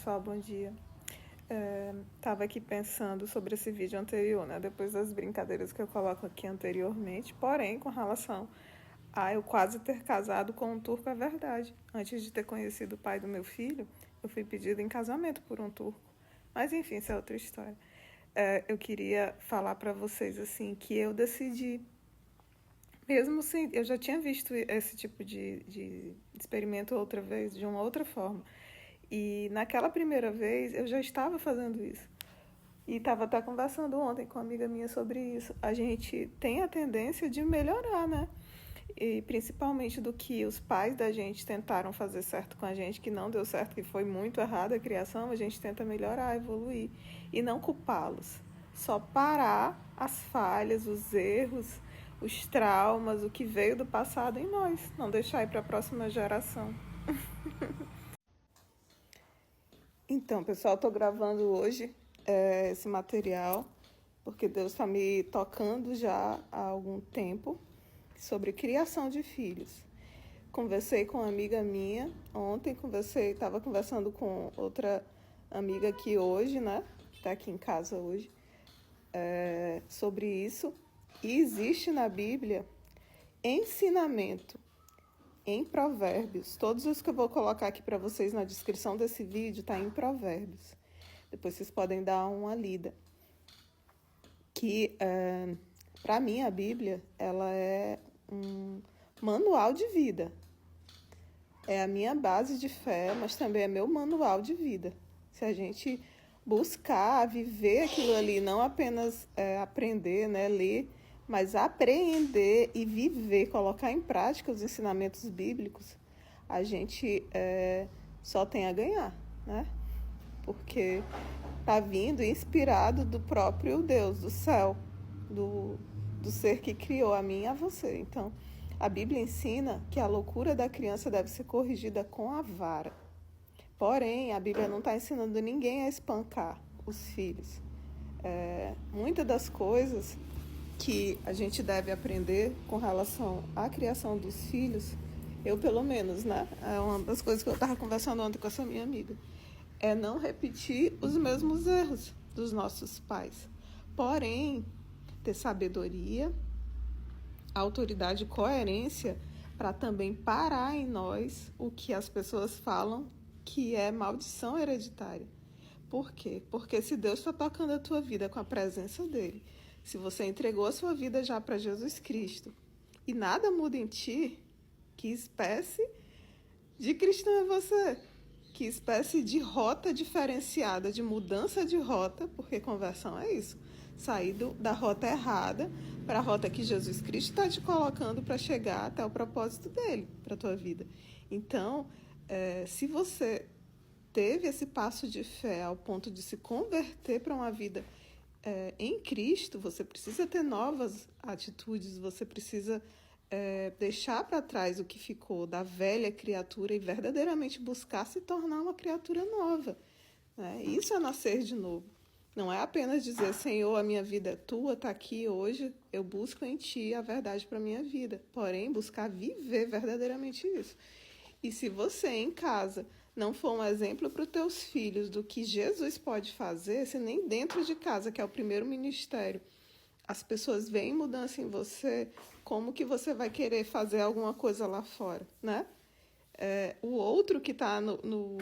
pessoal, bom dia. Tava aqui pensando sobre esse vídeo anterior, né? Depois das brincadeiras que eu coloco aqui anteriormente, porém, com relação a eu quase ter casado com um turco, é verdade. Antes de ter conhecido o pai do meu filho, eu fui pedida em casamento por um turco. Mas enfim, isso é outra história. Eu queria falar para vocês assim que eu decidi, mesmo assim, eu já tinha visto esse tipo de experimento outra vez, de uma outra forma. E naquela primeira vez eu já estava fazendo isso. E estava até conversando ontem com uma amiga minha sobre isso. A gente tem a tendência de melhorar, né? E principalmente do que os pais da gente tentaram fazer certo com a gente, que não deu certo, que foi muito errada a criação, a gente tenta melhorar, evoluir. E não culpá-los. Só parar as falhas, os erros, os traumas, o que veio do passado em nós. Não deixar ir para a próxima geração. Então, pessoal, estou gravando hoje esse material porque Deus está me tocando já há algum tempo sobre criação de filhos. Conversei com uma amiga minha ontem, estava conversando com outra amiga aqui hoje, né? Que está aqui em casa hoje, sobre isso. E existe na Bíblia ensinamento em Provérbios. Todos os que eu vou colocar aqui para vocês na descrição desse vídeo tá em Provérbios. Depois vocês podem dar uma lida. Que, para mim, a Bíblia, ela é um manual de vida. É a minha base de fé, mas também é meu manual de vida. Se a gente buscar viver aquilo ali, não apenas aprender, né, ler, mas apreender e viver, colocar em prática os ensinamentos bíblicos, a gente só tem a ganhar, né? Porque está vindo inspirado do próprio Deus, do céu, do ser que criou a mim e a você. Então, a Bíblia ensina que a loucura da criança deve ser corrigida com a vara. Porém, a Bíblia não está ensinando ninguém a espancar os filhos. Muitas das coisas que a gente deve aprender com relação à criação dos filhos, eu pelo menos, né? É uma das coisas que eu estava conversando ontem com essa minha amiga. É não repetir os mesmos erros dos nossos pais. Porém, ter sabedoria, autoridade e coerência para também parar em nós o que as pessoas falam que é maldição hereditária. Por quê? Porque se Deus está tocando a tua vida com a presença dele, se você entregou a sua vida já para Jesus Cristo e nada muda em ti, que espécie de cristão é você? Que espécie de rota diferenciada, de mudança de rota, porque conversão é isso, sair da rota errada para a rota que Jesus Cristo está te colocando para chegar até o propósito dele para a tua vida. Então, se você teve esse passo de fé ao ponto de se converter para uma vida em Cristo, você precisa ter novas atitudes, você precisa deixar para trás o que ficou da velha criatura e verdadeiramente buscar se tornar uma criatura nova. Né? Isso é nascer de novo. Não é apenas dizer, Senhor, a minha vida é tua, está aqui hoje, eu busco em ti a verdade para a minha vida. Porém, buscar viver verdadeiramente isso. E se você em casa não for um exemplo para os teus filhos do que Jesus pode fazer, se nem dentro de casa, que é o primeiro ministério, as pessoas veem mudança em você, como que você vai querer fazer alguma coisa lá fora, né? O outro que está no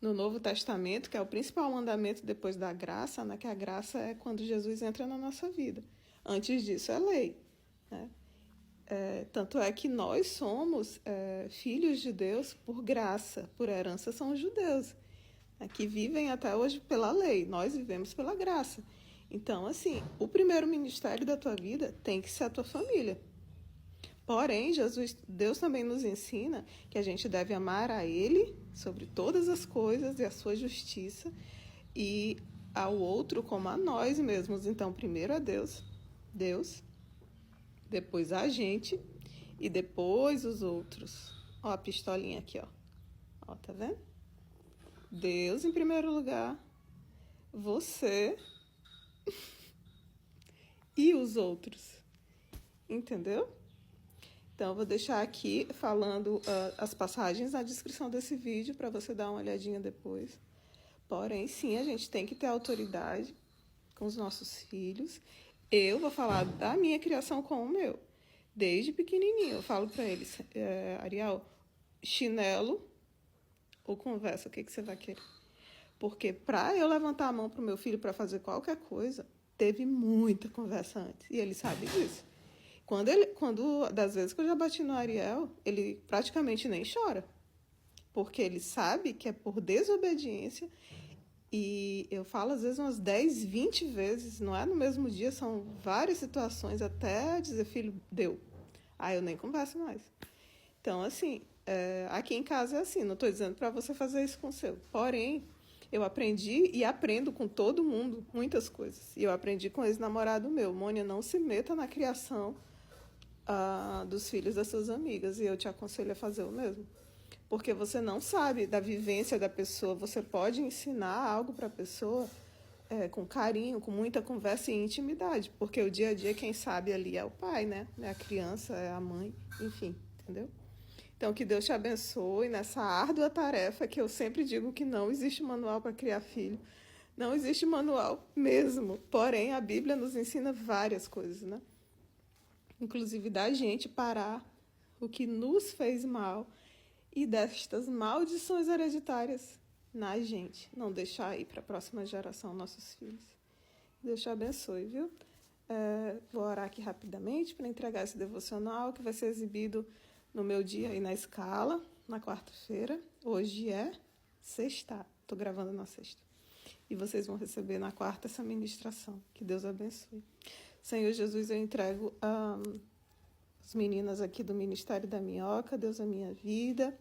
Novo Testamento, que é o principal mandamento depois da graça, né? Que a graça é quando Jesus entra na nossa vida. Antes disso é lei, né? Tanto é que nós somos filhos de Deus por graça, por herança são os judeus, né, que vivem até hoje pela lei, nós vivemos pela graça. Então, assim, o primeiro ministério da tua vida tem que ser a tua família. Porém, Deus também nos ensina que a gente deve amar a Ele sobre todas as coisas e a sua justiça e ao outro como a nós mesmos. Então, primeiro a Deus, depois a gente e depois os outros. Ó a pistolinha aqui, ó. Ó, tá vendo? Deus em primeiro lugar, você e os outros. Entendeu? Então, eu vou deixar aqui falando as passagens na descrição desse vídeo para você dar uma olhadinha depois. Porém, sim, a gente tem que ter autoridade com os nossos filhos. Eu vou falar da minha criação com o meu. Desde pequenininho, eu falo para eles, Ariel, chinelo ou conversa, o que você vai querer? Porque para eu levantar a mão para o meu filho para fazer qualquer coisa, teve muita conversa antes. E ele sabe disso. Das vezes que eu já bati no Ariel, ele praticamente nem chora. Porque ele sabe que é por desobediência. E eu falo às vezes umas 10, 20 vezes, não é no mesmo dia, são várias situações até dizer, filho, deu. Aí eu nem converso mais. Então, assim, aqui em casa é assim, não estou dizendo para você fazer isso com o seu. Porém, eu aprendi e aprendo com todo mundo muitas coisas. E eu aprendi com o ex-namorado meu. Mônia, não se meta na criação dos filhos das suas amigas. E eu te aconselho a fazer o mesmo. Porque você não sabe da vivência da pessoa. Você pode ensinar algo para a pessoa com carinho, com muita conversa e intimidade. Porque o dia a dia, quem sabe ali é o pai, né? É a criança, é a mãe, enfim, entendeu? Então, que Deus te abençoe nessa árdua tarefa que eu sempre digo que não existe manual para criar filho. Não existe manual mesmo. Porém, a Bíblia nos ensina várias coisas, né? Inclusive da gente parar o que nos fez mal e destas maldições hereditárias na gente. Não deixar ir para a próxima geração nossos filhos. Deus te abençoe, viu? Vou orar aqui rapidamente para entregar esse devocional que vai ser exibido no meu dia aí na escala, na quarta-feira. Hoje é sexta. Estou gravando na sexta. E vocês vão receber na quarta essa ministração. Que Deus abençoe. Senhor Jesus, eu entrego as meninas aqui do Ministério da Minhoca, Deus, a minha vida,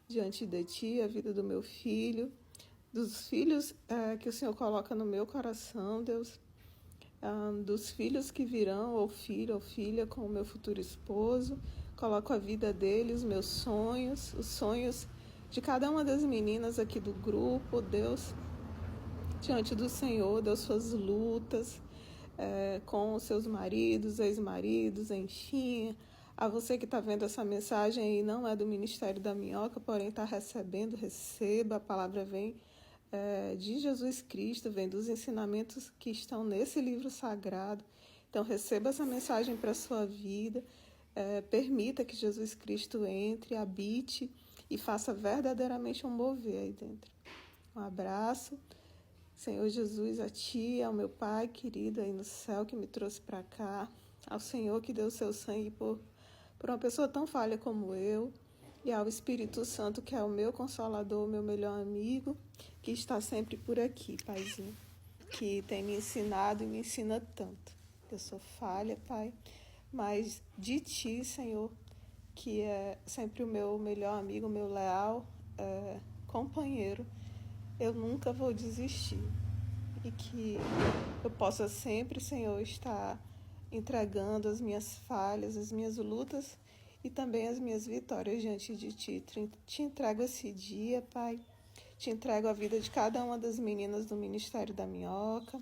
diante de Ti, a vida do meu filho, dos filhos que o Senhor coloca no meu coração, Deus, dos filhos que virão, ou filho ou filha, com o meu futuro esposo. Coloco a vida deles, os meus sonhos, os sonhos de cada uma das meninas aqui do grupo, Deus, diante do Senhor, Deus, suas lutas com os seus maridos, ex-maridos, enfim. A você que está vendo essa mensagem aí, não é do Ministério da Minhoca, porém está recebendo, receba, a palavra vem de Jesus Cristo, vem dos ensinamentos que estão nesse livro sagrado. Então, receba essa mensagem para a sua vida. Permita que Jesus Cristo entre, habite e faça verdadeiramente um mover aí dentro. Um abraço, Senhor Jesus, a Ti, ao meu Pai querido aí no céu que me trouxe para cá, ao Senhor que deu o seu sangue por uma pessoa tão falha como eu, e ao Espírito Santo que é o meu consolador, o meu melhor amigo, que está sempre por aqui, Paizinho, que tem me ensinado e me ensina tanto. Eu sou falha, Pai, mas de Ti, Senhor, que é sempre o meu melhor amigo, o meu leal companheiro, eu nunca vou desistir. E que eu possa sempre, Senhor, estar entregando as minhas falhas, as minhas lutas e também as minhas vitórias diante de Ti. Te entrego esse dia, Pai. Te entrego a vida de cada uma das meninas do Ministério da Minhoca.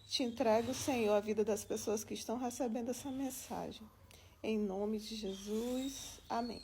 Te entrego, Senhor, a vida das pessoas que estão recebendo essa mensagem. Em nome de Jesus. Amém.